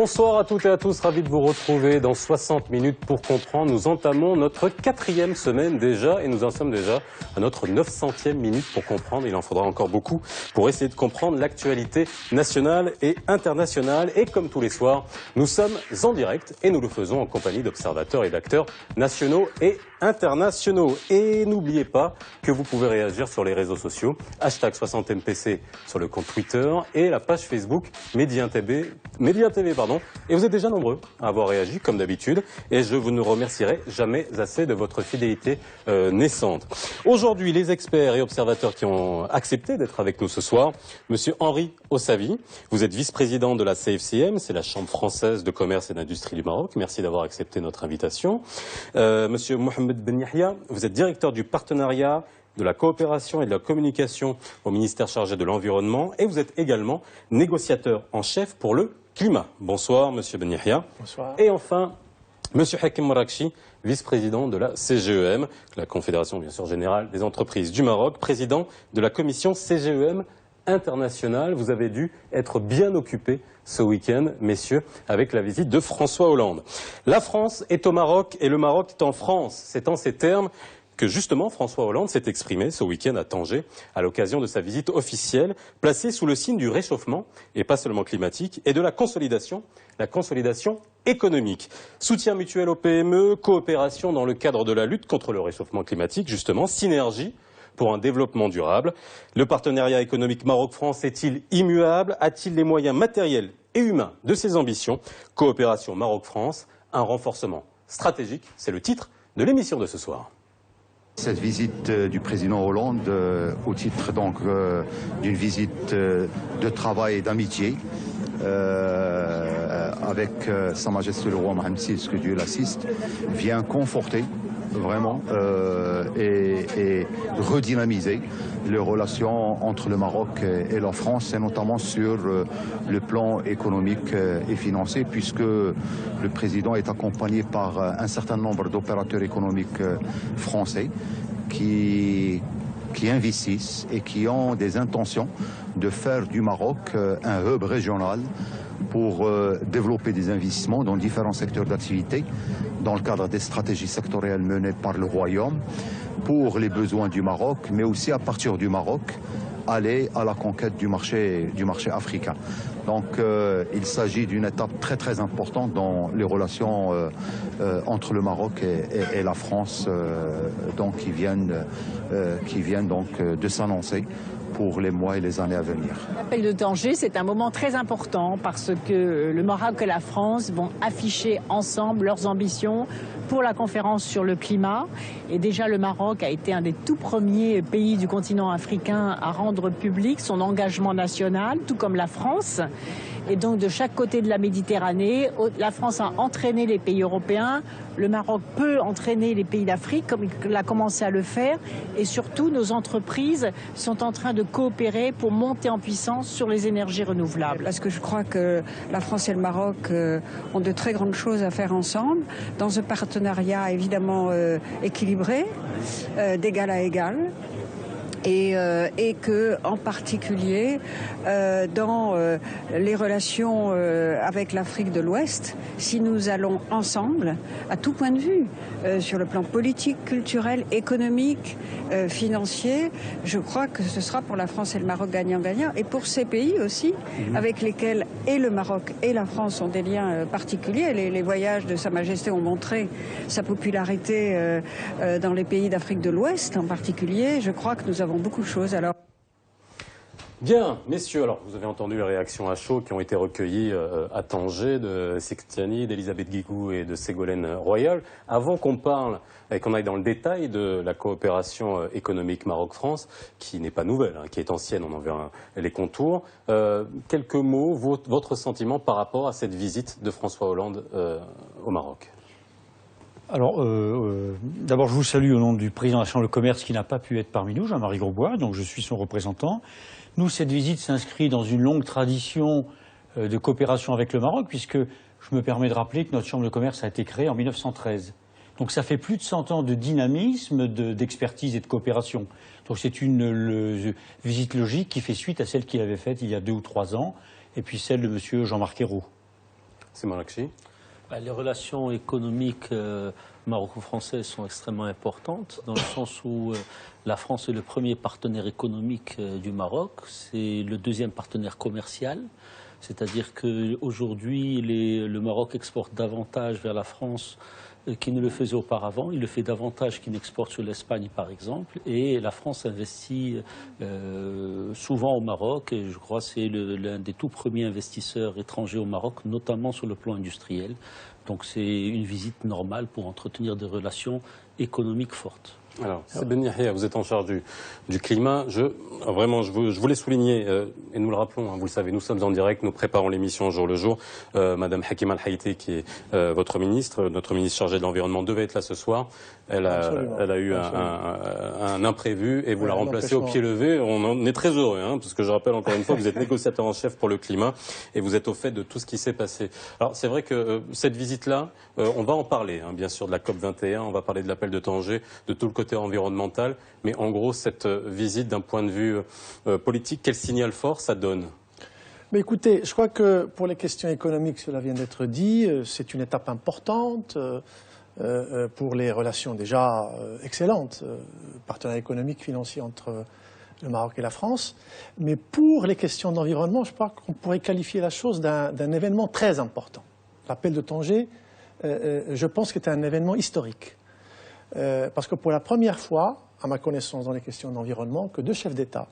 Bonsoir à toutes et à tous, ravi de vous retrouver dans 60 minutes pour comprendre. Nous entamons notre 4e semaine déjà et nous en sommes déjà à notre 900e minute pour comprendre. Il en faudra encore beaucoup pour essayer de comprendre l'actualité nationale et internationale. Et comme tous les soirs, nous sommes en direct et nous le faisons en compagnie d'observateurs et d'acteurs nationaux et internationaux. Et n'oubliez pas que vous pouvez réagir sur les réseaux sociaux, hashtag 60MPC sur le compte Twitter et la page Facebook Média TV, et vous êtes déjà nombreux à avoir réagi comme d'habitude et je vous ne remercierai jamais assez de votre fidélité naissante. Aujourd'hui, les experts et observateurs qui ont accepté d'être avec nous ce soir, Monsieur Henri Ossavi, vous êtes vice-président de la CFCM, c'est la Chambre française de commerce et d'industrie du Maroc. Merci d'avoir accepté notre invitation. Monsieur Mohamed Ben Yahia, vous êtes directeur du partenariat, de la coopération et de la communication au ministère chargé de l'Environnement et vous êtes également négociateur en chef pour le climat. Bonsoir, Monsieur Ben Yahia. Bonsoir. Et enfin, Monsieur Hakim Morakchi, vice-président de la CGEM, la Confédération bien sûr générale des entreprises du Maroc, président de la commission CGEM internationale. Vous avez dû être bien occupé ce week-end, messieurs, avec la visite de François Hollande. La France est au Maroc et le Maroc est en France. C'est en ces termes que justement François Hollande s'est exprimé ce week-end à Tanger à l'occasion de sa visite officielle placée sous le signe du réchauffement et pas seulement climatique et de la consolidation économique. Soutien mutuel aux PME, coopération dans le cadre de la lutte contre le réchauffement climatique, justement, synergie pour un développement durable. Le partenariat économique Maroc-France est-il immuable? A-t-il les moyens matériels et humains de ses ambitions? Coopération Maroc-France, un renforcement stratégique, c'est le titre de l'émission de ce soir. Cette visite du président Hollande au titre donc d'une visite de travail et d'amitié avec Sa Majesté le roi Mohammed VI, que Dieu l'assiste, vient conforter vraiment et redynamiser les relations entre le Maroc et la France, et notamment sur le plan économique et financier, puisque le président est accompagné par un certain nombre d'opérateurs économiques français qui investissent et qui ont des intentions de faire du Maroc un hub régional pour développer des investissements dans différents secteurs d'activité, dans le cadre des stratégies sectorielles menées par le Royaume, pour les besoins du Maroc, mais aussi à partir du Maroc, aller à la conquête du marché africain. Donc il s'agit d'une étape très très importante dans les relations entre le Maroc et la France, donc qui viennent donc de s'annoncer pour les mois et les années à venir. L'appel de Tanger, c'est un moment très important parce que le Maroc et la France vont afficher ensemble leurs ambitions pour la conférence sur le climat. Et déjà, le Maroc a été un des tout premiers pays du continent africain à rendre public son engagement national, tout comme la France. Et donc, de chaque côté de la Méditerranée, la France a entraîné les pays européens. Le Maroc peut entraîner les pays d'Afrique, comme il a commencé à le faire. Et surtout, nos entreprises sont en train de coopérer pour monter en puissance sur les énergies renouvelables. Parce que je crois que la France et le Maroc ont de très grandes choses à faire ensemble, dans un partenariat évidemment équilibré, d'égal à égal. Et que, en particulier, dans les relations avec l'Afrique de l'Ouest, si nous allons ensemble, à tout point de vue, sur le plan politique, culturel, économique, financier, je crois que ce sera pour la France et le Maroc gagnant-gagnant, et pour ces pays aussi, avec lesquels et le Maroc et la France ont des liens particuliers. Les voyages de Sa Majesté ont montré sa popularité dans les pays d'Afrique de l'Ouest en particulier. Je crois que nous avons beaucoup de choses. Alors. Bien, messieurs, alors vous avez entendu les réactions à chaud qui ont été recueillies à Tanger de Sextiani, d'Elisabeth Guigou et de Ségolène Royal. Avant qu'on parle et qu'on aille dans le détail de la coopération économique Maroc-France, qui n'est pas nouvelle, hein, qui est ancienne, on en verra les contours, quelques mots, votre sentiment par rapport à cette visite de François Hollande au Maroc. Alors, d'abord, je vous salue au nom du président de la Chambre de commerce qui n'a pas pu être parmi nous, Jean-Marie Grosbois, donc je suis son représentant. Nous, cette visite s'inscrit dans une longue tradition de coopération avec le Maroc, puisque je me permets de rappeler que notre Chambre de commerce a été créée en 1913. Donc ça fait plus de 100 ans de dynamisme, d'expertise et de coopération. Donc c'est une visite logique qui fait suite à celle qu'il avait faite il y a 2 ou 3 ans, et puis celle de M. Jean-Marc Ayrault. C'est Malakchi. Les relations économiques maroco-françaises sont extrêmement importantes, dans le sens où la France est le premier partenaire économique du Maroc, c'est le deuxième partenaire commercial. C'est-à-dire qu'aujourd'hui, le Maroc exporte davantage vers la France qu'il ne le faisait auparavant. Il le fait davantage qu'il n'exporte sur l'Espagne, par exemple. Et la France investit souvent au Maroc. Et je crois que c'est l'un des tout premiers investisseurs étrangers au Maroc, notamment sur le plan industriel. Donc c'est une visite normale pour entretenir des relations économiques fortes. Alors, Ben Yahia, vous êtes en charge du climat. Je voulais souligner, et nous le rappelons, vous le savez, nous sommes en direct, nous préparons l'émission jour le jour. Madame Hakima Al-Haïté, qui est votre ministre, notre ministre chargé de l'environnement, devait être là ce soir. Elle a eu un imprévu et vous la remplacez au pied levé. On en est très heureux, parce que je rappelle encore une fois, vous êtes négociateur en chef pour le climat et vous êtes au fait de tout ce qui s'est passé. Alors, c'est vrai que cette visite-là, on va en parler, bien sûr, de la COP21, on va parler de l'appel de Tanger, de tout le côté environnemental, mais en gros, cette visite d'un point de vue politique, quel signal fort ça donne? Mais écoutez, je crois que pour les questions économiques, cela vient d'être dit, c'est une étape importante pour les relations déjà excellentes, partenariat économique, financier entre le Maroc et la France. Mais pour les questions d'environnement, je crois qu'on pourrait qualifier la chose d'un événement très important. L'appel de Tanger, je pense que c'est un événement historique. Parce que pour la première fois, à ma connaissance dans les questions d'environnement, que deux chefs d'État,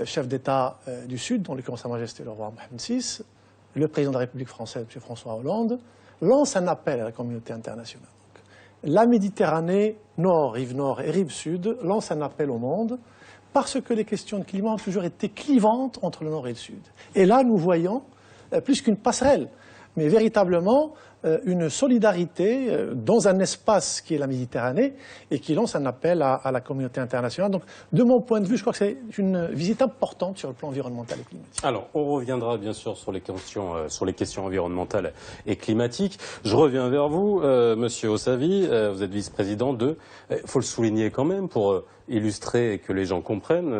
chef d'État du Sud, dont l'occurrence Sa Majesté le roi Mohamed VI, le président de la République française, M. François Hollande, lance un appel à la communauté internationale. Donc, la Méditerranée, rive nord et rive sud, lance un appel au monde parce que les questions de climat ont toujours été clivantes entre le nord et le sud. Et là, nous voyons, plus qu'une passerelle, mais véritablement une solidarité dans un espace qui est la Méditerranée et qui lance un appel à la communauté internationale. Donc, de mon point de vue, je crois que c'est une visite importante sur le plan environnemental et climatique. Alors, on reviendra bien sûr sur les questions environnementales et climatiques. Je reviens vers vous, Monsieur Ossavi, vous êtes vice-président il faut le souligner quand même pour illustrer et que les gens comprennent.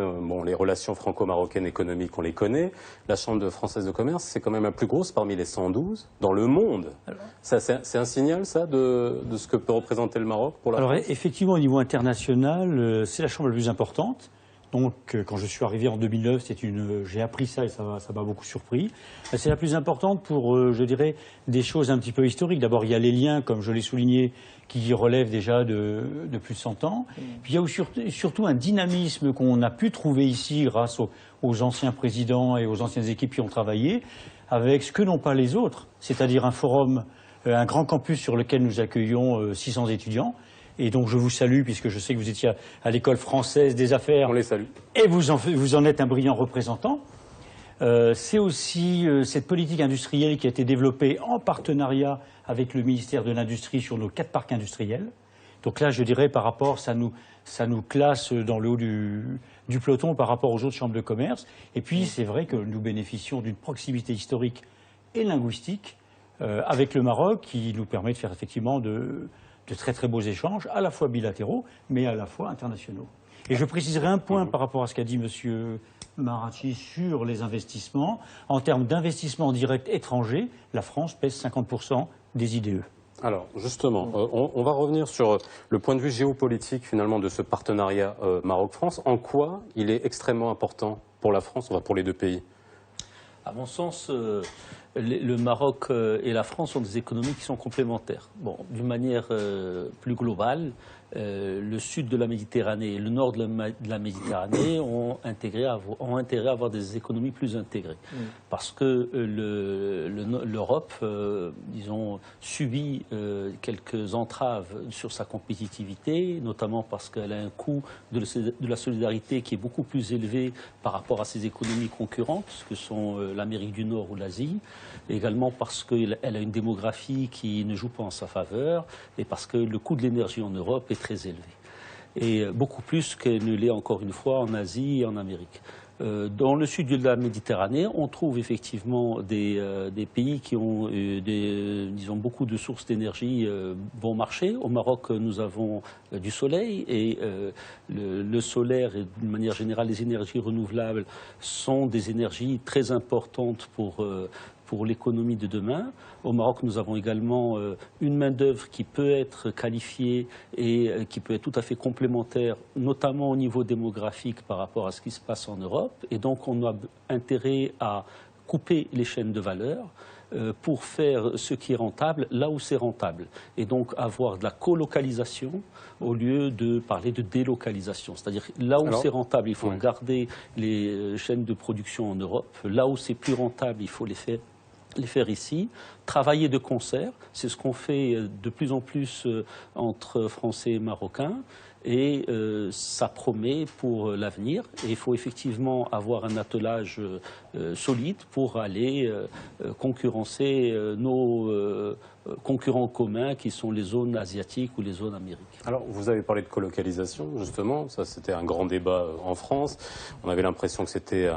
Les relations franco-marocaines économiques, on les connaît. La Chambre française de commerce, c'est quand même la plus grosse parmi les 112 dans le monde. C'est un signal, ça, de ce que peut représenter le Maroc pour la France ? Alors, effectivement, au niveau international, c'est la Chambre la plus importante. Donc, quand je suis arrivé en 2009, j'ai appris ça et ça m'a beaucoup surpris. C'est la plus importante pour, je dirais, des choses un petit peu historiques. D'abord, il y a les liens, comme je l'ai souligné, qui relèvent déjà de plus de 100 ans. Puis il y a surtout un dynamisme qu'on a pu trouver ici grâce aux anciens présidents et aux anciennes équipes qui ont travaillé, avec ce que n'ont pas les autres, c'est-à-dire un forum, un grand campus sur lequel nous accueillons 600 étudiants. Et donc je vous salue, puisque je sais que vous étiez à l'école française des affaires. On les salue. Et vous en êtes un brillant représentant. C'est aussi cette politique industrielle qui a été développée en partenariat avec le ministère de l'Industrie sur nos 4 parcs industriels. Donc là, je dirais, par rapport, ça nous classe dans le haut du peloton par rapport aux autres chambres de commerce. Et puis, c'est vrai que nous bénéficions d'une proximité historique et linguistique avec le Maroc qui nous permet de faire effectivement de très très beaux échanges, à la fois bilatéraux, mais à la fois internationaux. Et je préciserai un point par rapport à ce qu'a dit M. Marachi sur les investissements. En termes d'investissements directs étrangers, la France pèse 50% des IDE. Alors, justement, on va revenir sur le point de vue géopolitique, finalement, de ce partenariat Maroc-France. En quoi il est extrêmement important pour la France, pour les deux pays ? À mon sens, le Maroc et la France sont des économies qui sont complémentaires. Bon, d'une manière plus globale, le sud de la Méditerranée et le nord de la Méditerranée ont intérêt à avoir des économies plus intégrées. Parce que l'Europe, disons, subit quelques entraves sur sa compétitivité, notamment parce qu'elle a un coût de la solidarité qui est beaucoup plus élevé par rapport à ses économies concurrentes, que sont l'Amérique du Nord ou l'Asie. Également parce qu'elle a une démographie qui ne joue pas en sa faveur et parce que le coût de l'énergie en Europe est très élevé. Et beaucoup plus qu'elle ne l'est encore une fois en Asie et en Amérique. Dans le sud de la Méditerranée, on trouve effectivement des pays qui ont disons, beaucoup de sources d'énergie bon marché. Au Maroc, nous avons du soleil et le solaire et d'une manière générale les énergies renouvelables sont des énergies très importantes pour pour l'économie de demain. Au Maroc, nous avons également une main-d'œuvre qui peut être qualifiée et qui peut être tout à fait complémentaire, notamment au niveau démographique par rapport à ce qui se passe en Europe. Et donc, on a intérêt à couper les chaînes de valeur pour faire ce qui est rentable là où c'est rentable. Et donc avoir de la colocalisation au lieu de parler de délocalisation. C'est-à-dire là où c'est rentable, il faut garder les chaînes de production en Europe. Là où c'est plus rentable, il faut les faire ici. Travailler de concert, c'est ce qu'on fait de plus en plus entre Français et Marocains. Et ça promet pour l'avenir. Et il faut effectivement avoir un attelage solide pour aller concurrencer nos concurrents communs qui sont les zones asiatiques ou les zones américaines. Alors, vous avez parlé de colocalisation, justement. Ça, c'était un grand débat en France. On avait l'impression que c'était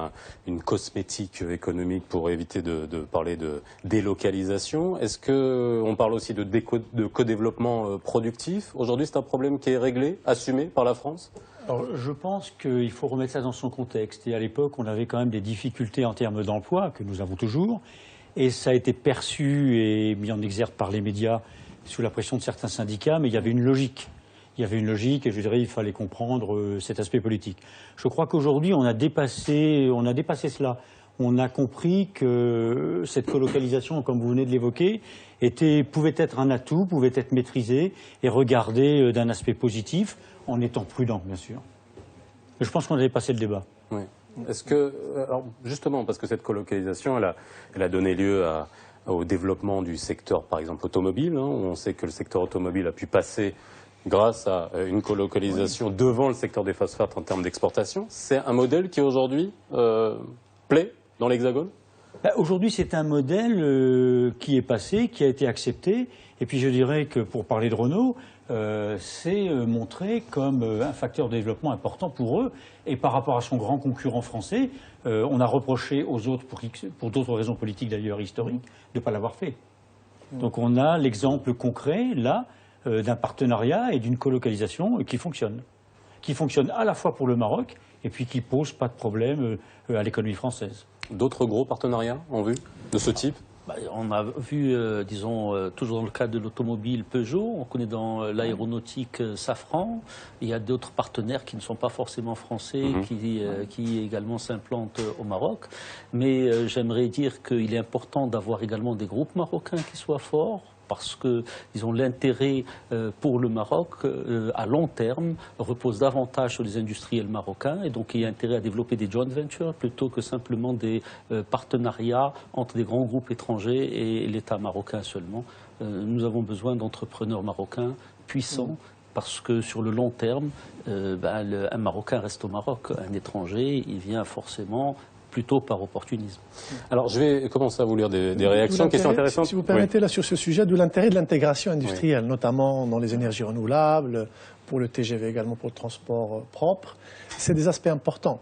une cosmétique économique pour éviter de parler de délocalisation. Est-ce qu'on parle aussi de co-développement productif? Aujourd'hui, c'est un problème qui est réglé, assumé par la France? Alors, je pense qu'il faut remettre ça dans son contexte. Et à l'époque, on avait quand même des difficultés en termes d'emploi, que nous avons toujours. Et ça a été perçu et mis en exergue par les médias sous la pression de certains syndicats, mais il y avait une logique. Il y avait une logique et je dirais il fallait comprendre cet aspect politique. Je crois qu'aujourd'hui, on a dépassé cela. On a compris que cette colocalisation, comme vous venez de l'évoquer, pouvait être un atout, pouvait être maîtrisée et regardée d'un aspect positif, en étant prudent, bien sûr. Mais je pense qu'on a dépassé le débat. Oui. Est-ce que, alors justement, parce que cette colocalisation, elle a donné lieu au développement du secteur, par exemple, automobile, hein, où on sait que le secteur automobile a pu passer grâce à une colocalisation devant le secteur des phosphates en termes d'exportation. C'est un modèle qui aujourd'hui plaît dans l'Hexagone? Aujourd'hui, c'est un modèle qui est passé, qui a été accepté. Et puis je dirais que pour parler de Renault, c'est montré comme un facteur de développement important pour eux. Et par rapport à son grand concurrent français, on a reproché aux autres, pour d'autres raisons politiques d'ailleurs historiques, de ne pas l'avoir fait. Donc on a l'exemple concret, là, d'un partenariat et d'une colocalisation qui fonctionne à la fois pour le Maroc et puis qui ne pose pas de problème à l'économie française. D'autres gros partenariats en vue de ce type? On a vu, disons, toujours dans le cadre de l'automobile Peugeot, on connaît dans l'aéronautique Safran, il y a d'autres partenaires qui ne sont pas forcément français, qui également s'implantent au Maroc. Mais j'aimerais dire qu'il est important d'avoir également des groupes marocains qui soient forts, parce que, disons, l'intérêt pour le Maroc, à long terme, repose davantage sur les industriels marocains. Et donc, il y a intérêt à développer des joint ventures plutôt que simplement des partenariats entre des grands groupes étrangers et l'État marocain seulement. Nous avons besoin d'entrepreneurs marocains puissants. Parce que sur le long terme, un Marocain reste au Maroc. Un étranger, il vient forcément plutôt par opportunisme. Alors, je vais commencer à vous lire des réactions, questions intéressantes. Si vous permettez, là, sur ce sujet, d'où l'intérêt de l'intégration industrielle, notamment dans les énergies renouvelables, pour le TGV également, pour le transport propre. C'est des aspects importants.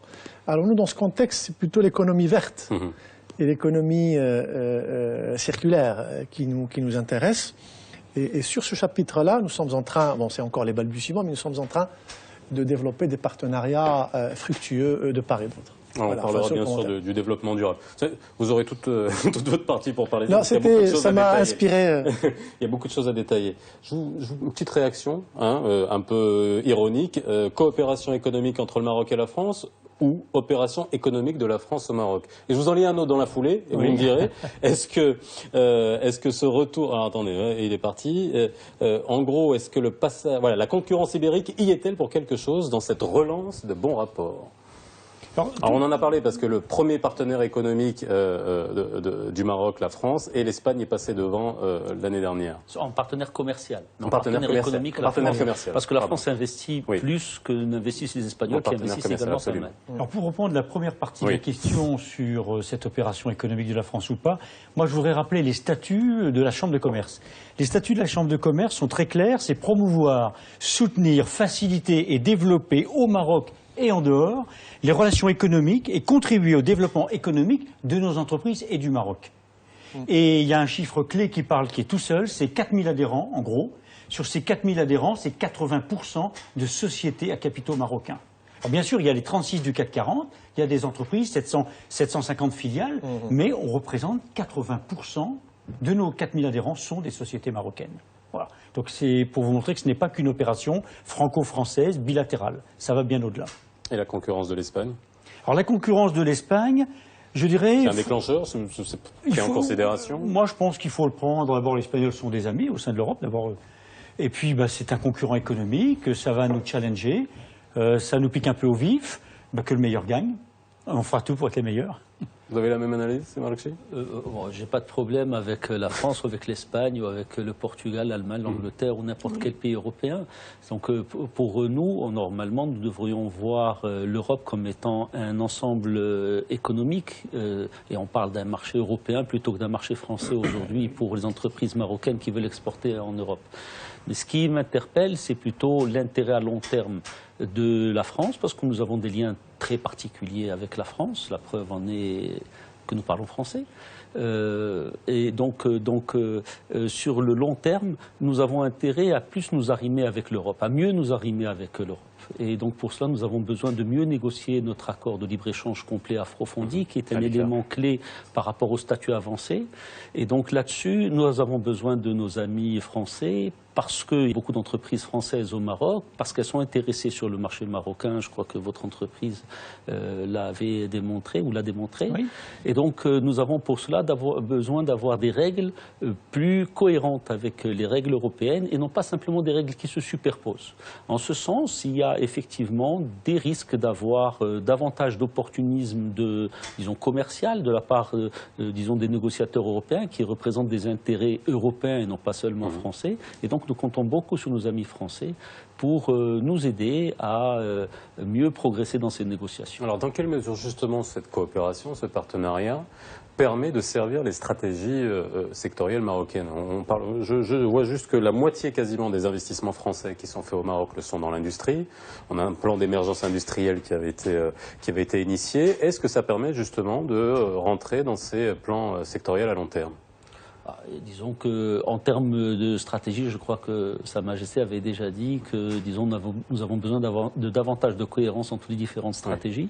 Alors nous, dans ce contexte, c'est plutôt l'économie verte et l'économie circulaire qui nous intéresse. Et sur ce chapitre-là, nous sommes en train, bon, c'est encore les balbutiements, mais nous sommes en train de développer des partenariats fructueux de part et d'autre. On parlera bien sûr du développement durable. Vous aurez toute votre partie pour parler de ça. Non, ça m'a inspiré. Il y a beaucoup de choses à détailler. Une petite réaction, un peu ironique. Coopération économique entre le Maroc et la France ou opération économique de la France au Maroc. Et je vous en lis un autre dans la foulée, et vous me direz, est-ce que ce retour... Alors attendez, il est parti. En gros, est-ce que voilà, la concurrence ibérique y est-elle pour quelque chose dans cette relance de bons rapports? Alors, on en a parlé parce que le premier partenaire économique du Maroc, la France, et l'Espagne est passé devant l'année dernière. En partenaire commercial. En partenaire économique, commercial. Parce que la France investit plus que n'investissent les Espagnols qui investissent également en Allemagne. Alors pour reprendre la première partie de la question sur cette opération économique de la France ou pas, moi je voudrais rappeler les statuts de la Chambre de commerce. Les statuts de la Chambre de commerce sont très clairs, c'est promouvoir, soutenir, faciliter et développer au Maroc et en dehors, les relations économiques et contribuer au développement économique de nos entreprises et du Maroc. Et il y a un chiffre clé qui est tout seul, c'est 4000 adhérents, en gros. Sur ces 4000 adhérents, c'est 80% de sociétés à capitaux marocains. Alors bien sûr, il y a les 36 du CAC 40, il y a des entreprises, 750 filiales, mais on représente 80% de nos 4000 adhérents sont des sociétés marocaines. Voilà. Donc c'est pour vous montrer que ce n'est pas qu'une opération franco-française bilatérale. Ça va bien au-delà. Et la concurrence de l'Espagne? Alors la concurrence de l'Espagne, je dirais... C'est un déclencheur, c'est pris en considération? Moi, je pense qu'il faut le prendre. D'abord, les Espagnols sont des amis au sein de l'Europe, d'abord. Et puis, c'est un concurrent économique, ça va nous challenger, ça nous pique un peu au vif, que le meilleur gagne. On fera tout pour être les meilleurs. Vous avez la même analyse, Marc-Chi? J'ai pas de problème avec la France, ou avec l'Espagne, ou avec le Portugal, l'Allemagne, l'Angleterre, ou n'importe quel pays européen. Donc pour nous, normalement, nous devrions voir l'Europe comme étant un ensemble économique, et on parle d'un marché européen plutôt que d'un marché français aujourd'hui pour les entreprises marocaines qui veulent exporter en Europe. Mais ce qui m'interpelle, c'est plutôt l'intérêt à long terme de la France, parce que nous avons des liens très particuliers avec la France. La preuve en est que nous parlons français. Et donc, sur le long terme, nous avons intérêt à plus nous arrimer avec l'Europe, à mieux nous arrimer avec l'Europe. Et donc pour cela, nous avons besoin de mieux négocier notre accord de libre-échange complet approfondi, qui est un élément clé par rapport au statut avancé. Et donc là-dessus, nous avons besoin de nos amis français, parce qu'il y a beaucoup d'entreprises françaises au Maroc, parce qu'elles sont intéressées sur le marché marocain. Je crois que votre entreprise l'avait démontré ou l'a démontré. Oui. Et donc nous avons pour cela besoin d'avoir des règles plus cohérentes avec les règles européennes et non pas simplement des règles qui se superposent. En ce sens, il y a effectivement des risques d'avoir davantage d'opportunisme disons, commercial de la part, disons, des négociateurs européens qui représentent des intérêts européens et non pas seulement français. Et donc nous comptons beaucoup sur nos amis français pour nous aider à mieux progresser dans ces négociations. Alors dans quelle mesure justement cette coopération, ce partenariat permet de servir les stratégies sectorielles marocaines? Je vois juste que la moitié quasiment des investissements français qui sont faits au Maroc le sont dans l'industrie. On a un plan d'émergence industrielle qui avait été initié. Est-ce que ça permet justement de rentrer dans ces plans sectoriels à long terme? Disons qu'en termes de stratégie, je crois que Sa Majesté avait déjà dit que, disons, nous avons besoin de davantage de cohérence entre les différentes stratégies.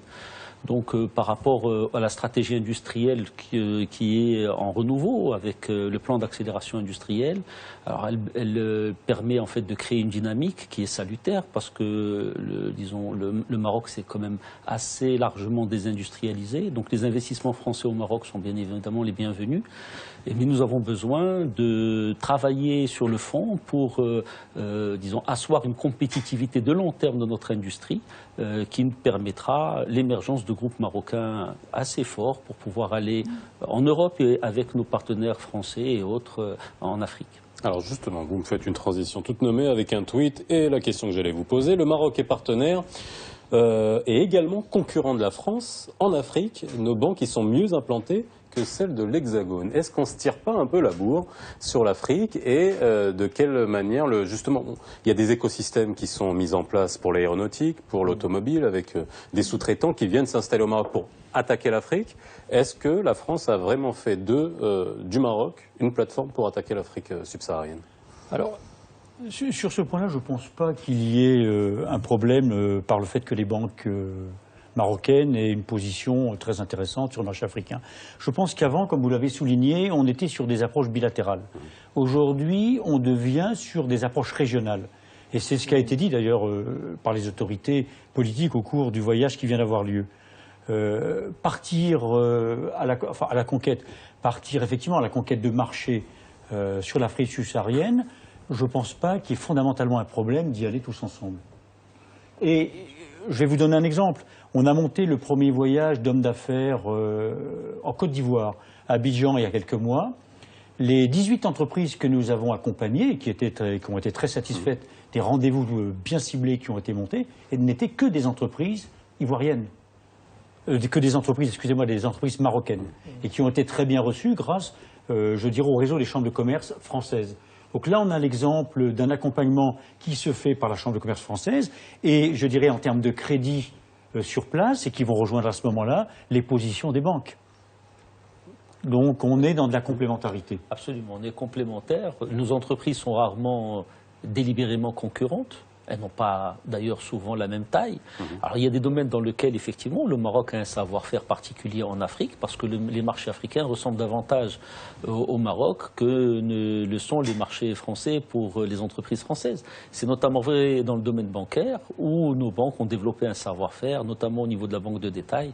Donc par rapport à la stratégie industrielle qui est en renouveau avec le plan d'accélération industrielle, alors elle permet en fait de créer une dynamique qui est salutaire parce que le Maroc c'est quand même assez largement désindustrialisé. Donc les investissements français au Maroc sont bien évidemment les bienvenus. Mais nous avons besoin de travailler sur le fond pour, disons, asseoir une compétitivité de long terme de notre industrie qui nous permettra l'émergence de groupes marocains assez forts pour pouvoir aller en Europe et avec nos partenaires français et autres en Afrique. Alors justement, vous me faites une transition toute nommée avec un tweet et la question que j'allais vous poser. Le Maroc est partenaire et également concurrent de la France en Afrique. Nos banques y sont mieux implantées que celle de l'Hexagone. Est-ce qu'on ne se tire pas un peu la bourre sur l'Afrique et de quelle manière, justement, il y a des écosystèmes qui sont mis en place pour l'aéronautique, pour l'automobile, avec des sous-traitants qui viennent s'installer au Maroc pour attaquer l'Afrique. Est-ce que la France a vraiment fait du Maroc une plateforme pour attaquer l'Afrique subsaharienne? Alors, sur ce point-là, je ne pense pas qu'il y ait un problème par le fait que les banques marocaine et une position très intéressante sur le marché africain. Je pense qu'avant, comme vous l'avez souligné, on était sur des approches bilatérales. Aujourd'hui, on devient sur des approches régionales. Et c'est ce qui a été dit d'ailleurs par les autorités politiques au cours du voyage qui vient d'avoir lieu. Partir à la conquête, partir effectivement à la conquête de marchés sur l'Afrique subsaharienne, je ne pense pas qu'il y ait fondamentalement un problème d'y aller tous ensemble. Et je vais vous donner un exemple. On a monté le premier voyage d'hommes d'affaires en Côte d'Ivoire, à Abidjan, il y a quelques mois. Les 18 entreprises que nous avons accompagnées, qui ont été très satisfaites des rendez-vous bien ciblés qui ont été montés, n'étaient que des entreprises ivoiriennes. Que des entreprises, excusez-moi, des entreprises marocaines. Et qui ont été très bien reçues grâce, je dirais, au réseau des chambres de commerce françaises. Donc là, on a l'exemple d'un accompagnement qui se fait par la Chambre de commerce française et, je dirais, en termes de crédit sur place et qui vont rejoindre à ce moment-là les positions des banques. Donc on est dans de la complémentarité. Absolument, on est complémentaires. Nos entreprises sont rarement délibérément concurrentes. Elles n'ont pas d'ailleurs souvent la même taille. Alors il y a des domaines dans lesquels effectivement le Maroc a un savoir-faire particulier en Afrique parce que les marchés africains ressemblent davantage au Maroc que ne le sont les marchés français pour les entreprises françaises. C'est notamment vrai dans le domaine bancaire où nos banques ont développé un savoir-faire, notamment au niveau de la banque de détail,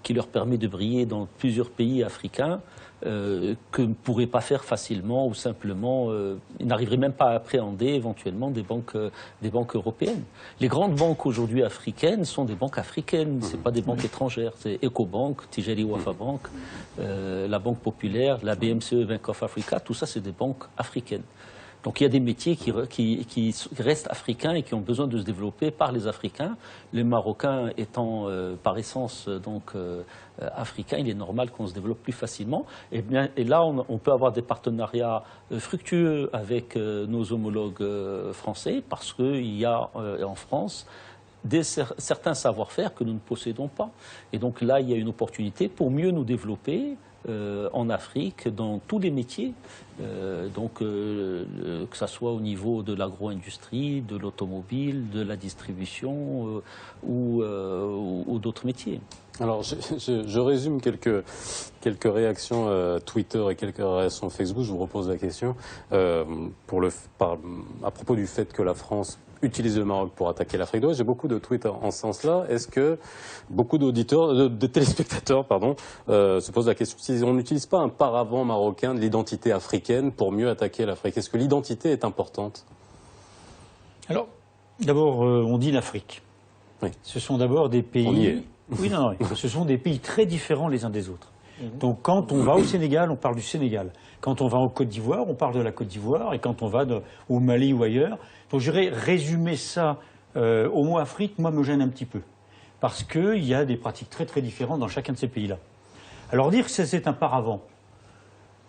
qui leur permet de briller dans plusieurs pays africains que ne pourraient pas faire facilement ou simplement, ils n'arriveraient même pas à appréhender éventuellement des banques européennes. Les grandes banques aujourd'hui africaines sont des banques africaines, ce pas des banques étrangères. C'est Ecobank, Tijari Wafa Bank, la Banque Populaire, la BMCE Bank of Africa, tout ça c'est des banques africaines. Donc il y a des métiers qui restent africains et qui ont besoin de se développer par les Africains. Les Marocains étant par essence donc africains, il est normal qu'on se développe plus facilement. Et là, on peut avoir des partenariats fructueux avec nos homologues français parce qu'il y a en France certains savoir-faire que nous ne possédons pas. Et donc là, il y a une opportunité pour mieux nous développer en Afrique, dans tous les métiers, que ce soit au niveau de l'agro-industrie, de l'automobile, de la distribution ou d'autres métiers. Alors, je résume quelques réactions Twitter et quelques réactions Facebook. Je vous repose la question à propos du fait que la France utilise le Maroc pour attaquer l'Afrique de l'Ouest. J'ai beaucoup de tweets en ce sens-là. Est-ce que beaucoup de téléspectateurs se posent la question si on n'utilise pas un paravent marocain de l'identité africaine pour mieux attaquer l'Afrique? Est-ce que l'identité est importante? Alors, d'abord, on dit l'Afrique. Oui. Ce sont d'abord des pays... On y est. Oui, non, ce sont des pays très différents les uns des autres. Donc quand on va au Sénégal, on parle du Sénégal. Quand on va en Côte d'Ivoire, on parle de la Côte d'Ivoire. Et quand on va au Mali ou ailleurs. Donc je dirais résumer ça au mot Afrique, moi, me gêne un petit peu. Parce qu'il y a des pratiques très très différentes dans chacun de ces pays-là. Alors dire que c'est un paravent,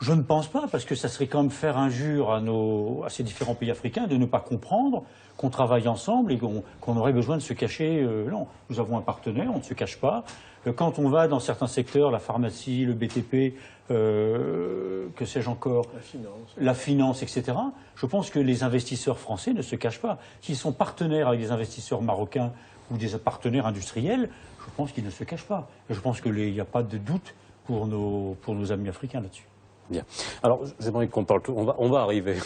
je ne pense pas, parce que ça serait quand même faire injure à ces différents pays africains de ne pas comprendre qu'on travaille ensemble et qu'on aurait besoin de se cacher. Non, nous avons un partenaire, on ne se cache pas. Quand on va dans certains secteurs, la pharmacie, le BTP, que sais-je encore, la finance, etc., je pense que les investisseurs français ne se cachent pas. S'ils sont partenaires avec des investisseurs marocains ou des partenaires industriels, je pense qu'ils ne se cachent pas. Et je pense qu'il n'y a pas de doute pour nos amis africains là-dessus. Bien. Alors, j'aimerais qu'on parle tout. On va arriver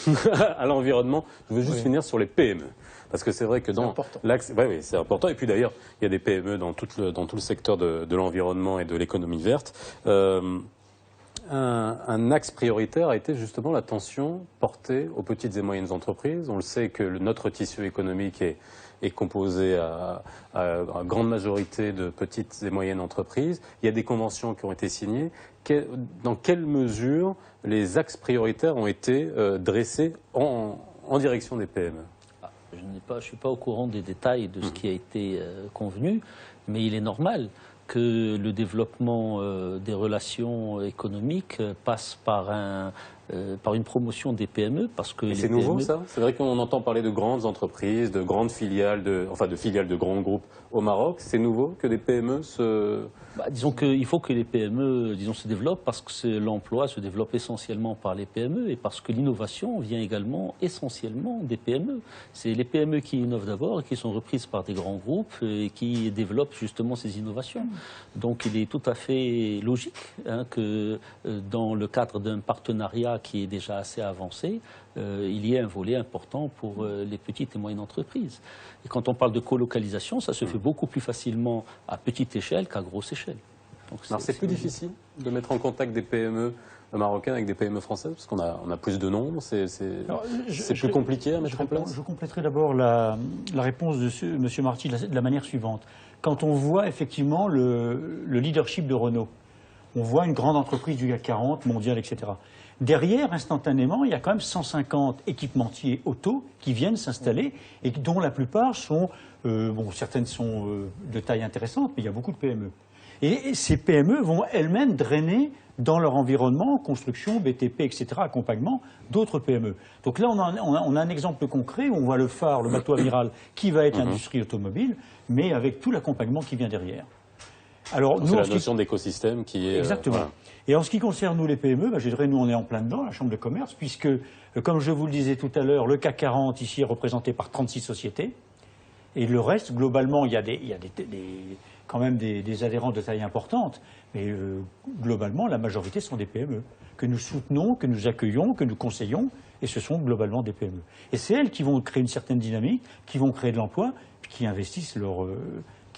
à l'environnement. Je veux juste finir sur les PME. Parce que c'est vrai que dans l'axe. Oui, c'est important. Et puis d'ailleurs, il y a des PME dans tout le secteur de l'environnement et de l'économie verte. Un axe prioritaire a été justement l'attention portée aux petites et moyennes entreprises. On le sait que notre tissu économique est composé à grande majorité de petites et moyennes entreprises. Il y a des conventions qui ont été signées. Dans quelle mesure les axes prioritaires ont été dressés en direction des PME? Je ne suis pas au courant des détails de ce qui a été convenu, mais il est normal que le développement des relations économiques passe par une promotion des PME, parce que c'est nouveau, ça? C'est vrai qu'on entend parler de grandes entreprises, de grandes filiales, de filiales de grands groupes au Maroc. C'est nouveau que des PME se... disons qu'il faut que les PME se développent, parce que l'emploi se développe essentiellement par les PME et parce que l'innovation vient également essentiellement des PME. C'est les PME qui innovent d'abord et qui sont reprises par des grands groupes et qui développent justement ces innovations. Donc il est tout à fait logique que dans le cadre d'un partenariat qui est déjà assez avancé, il y ait un volet important pour les petites et moyennes entreprises. Et quand on parle de colocalisation, ça se fait beaucoup plus facilement à petite échelle qu'à grosse échelle. Alors c'est plus difficile de mettre en contact des PME marocaines avec des PME françaises, parce qu'on a plus de nombres, c'est plus compliqué à mettre en place? Je compléterai d'abord la réponse de M. Marty de la manière suivante. Quand on voit effectivement le leadership de Renault, on voit une grande entreprise du CAC 40, mondiale, etc. Derrière, instantanément, il y a quand même 150 équipementiers auto qui viennent s'installer et dont la plupart sont, certaines sont de taille intéressante, mais il y a beaucoup de PME. Et ces PME vont elles-mêmes drainer dans leur environnement, construction, BTP, etc., accompagnement, d'autres PME. Donc là, on a un exemple concret où on voit le phare, le bateau amiral, qui va être l'industrie automobile, mais avec tout l'accompagnement qui vient derrière. Alors, c'est la notion d'écosystème qui est... Exactement. Voilà. Et en ce qui concerne nous les PME, je dirais nous on est en plein dedans, la Chambre de commerce, puisque, comme je vous le disais tout à l'heure, le CAC 40 ici est représenté par 36 sociétés. Et le reste, globalement, il y a quand même des adhérents de taille importante, mais globalement, la majorité sont des PME que nous soutenons, que nous accueillons, que nous conseillons, et ce sont globalement des PME. Et c'est elles qui vont créer une certaine dynamique, qui vont créer de l'emploi, qui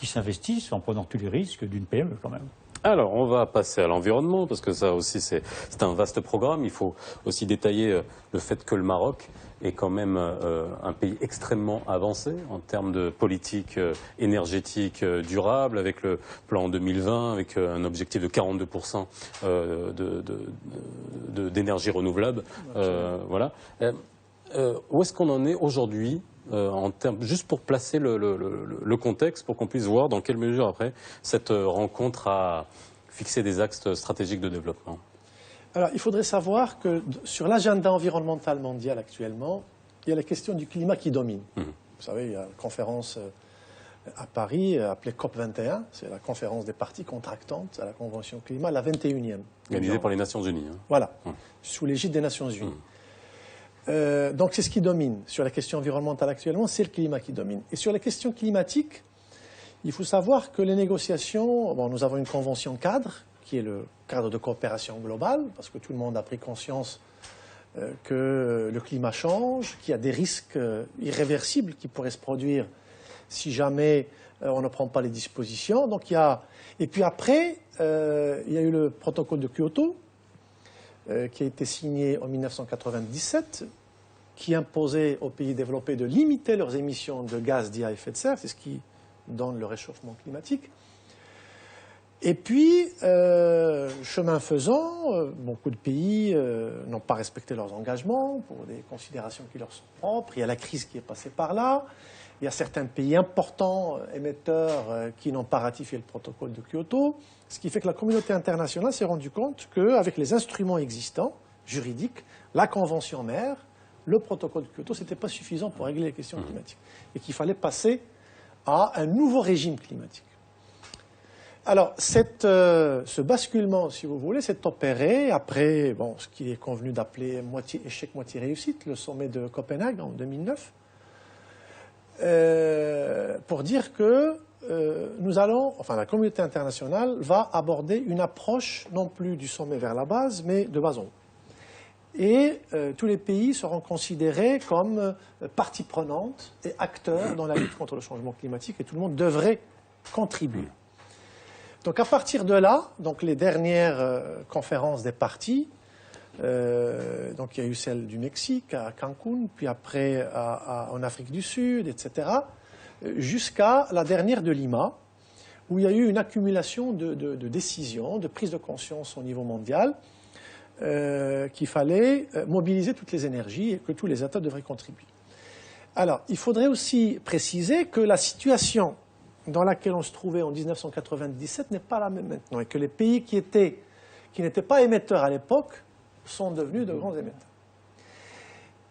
s'investissent en prenant tous les risques d'une PME quand même. Alors, on va passer à l'environnement, parce que ça aussi, c'est un vaste programme. Il faut aussi détailler le fait que le Maroc est quand même un pays extrêmement avancé en termes de politique énergétique durable, avec le plan 2020, avec un objectif de 42% d'énergie renouvelable. Voilà. Où est-ce qu'on en est aujourd'hui en termes, juste pour placer le contexte, pour qu'on puisse voir dans quelle mesure après cette rencontre a fixé des axes stratégiques de développement? Alors, il faudrait savoir que sur l'agenda environnemental mondial actuellement, il y a la question du climat qui domine. Vous savez, il y a une conférence à Paris appelée COP21, c'est la conférence des parties contractantes à la Convention climat, la 21e. Organisée par les Nations Unies. Hein. Voilà, sous l'égide des Nations Unies. Donc c'est ce qui domine. Sur la question environnementale actuellement, c'est le climat qui domine. Et sur la question climatique, il faut savoir que les négociations, bon, nous avons une convention cadre, qui est le cadre de coopération globale, parce que tout le monde a pris conscience que le climat change, qu'il y a des risques irréversibles qui pourraient se produire si jamais on ne prend pas les dispositions. Donc, et puis après, il y a eu le protocole de Kyoto, qui a été signé en 1997, qui imposait aux pays développés de limiter leurs émissions de gaz à effet de serre, c'est ce qui donne le réchauffement climatique. Et puis, chemin faisant, beaucoup de pays n'ont pas respecté leurs engagements pour des considérations qui leur sont propres. Il y a la crise qui est passée par là. Il y a certains pays importants, émetteurs, qui n'ont pas ratifié le protocole de Kyoto. Ce qui fait que la communauté internationale s'est rendue compte qu'avec les instruments existants, juridiques, la Convention mère, le protocole de Kyoto, ce n'était pas suffisant pour régler les questions climatiques. Et qu'il fallait passer à un nouveau régime climatique. Alors, ce basculement, si vous voulez, s'est opéré après ce qui est convenu d'appeler moitié échec, moitié réussite, le sommet de Copenhague en 2009, pour dire que la communauté internationale va aborder une approche non plus du sommet vers la base, mais de bas en haut. Et tous les pays seront considérés comme partie prenante et acteurs dans la lutte contre le changement climatique, et tout le monde devrait contribuer. Donc à partir de là, donc les dernières conférences des parties, donc il y a eu celle du Mexique à Cancun, puis après en Afrique du Sud, etc., jusqu'à la dernière de Lima, où il y a eu une accumulation de décisions, de prise de conscience au niveau mondial, qu'il fallait mobiliser toutes les énergies et que tous les États devraient contribuer. Alors, il faudrait aussi préciser que la situation dans laquelle on se trouvait en 1997 n'est pas la même maintenant, et que les pays qui n'étaient pas émetteurs à l'époque sont devenus de grands émetteurs.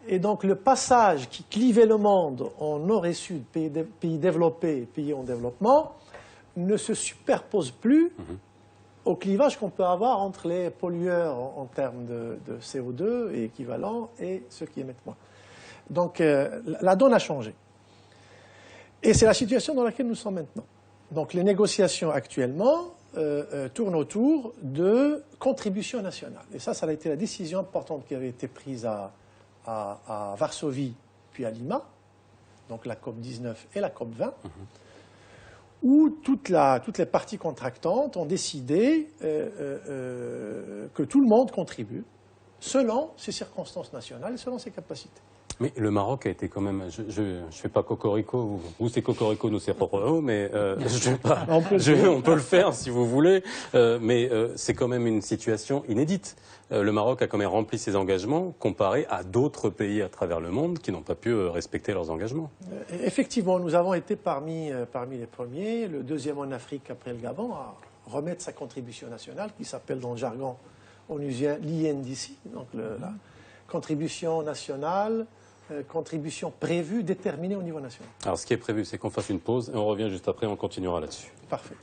Et donc le passage qui clivait le monde en nord et sud, pays développés et pays en développement, ne se superpose plus au clivage qu'on peut avoir entre les pollueurs en termes de CO2 et équivalents et ceux qui émettent moins. Donc la donne a changé. Et c'est la situation dans laquelle nous sommes maintenant. Donc les négociations actuellement tournent autour de contributions nationales. Et ça a été la décision importante qui avait été prise à Varsovie, puis à Lima, donc la COP19 et la COP20, où toutes les parties contractantes ont décidé que tout le monde contribue selon ses circonstances nationales et selon ses capacités. Mais le Maroc a été quand même, je ne fais pas cocorico, vous c'est cocorico, nous c'est propre, mais on peut le faire si vous voulez, mais c'est quand même une situation inédite. Le Maroc a quand même rempli ses engagements comparé à d'autres pays à travers le monde qui n'ont pas pu respecter leurs engagements. Effectivement, nous avons été parmi les premiers, le deuxième en Afrique après le Gabon, à remettre sa contribution nationale qui s'appelle dans le jargon onusien l'INDC, donc la contribution nationale, contribution prévue, déterminée au niveau national. Alors ce qui est prévu, c'est qu'on fasse une pause et on revient juste après, on continuera là-dessus. Parfait.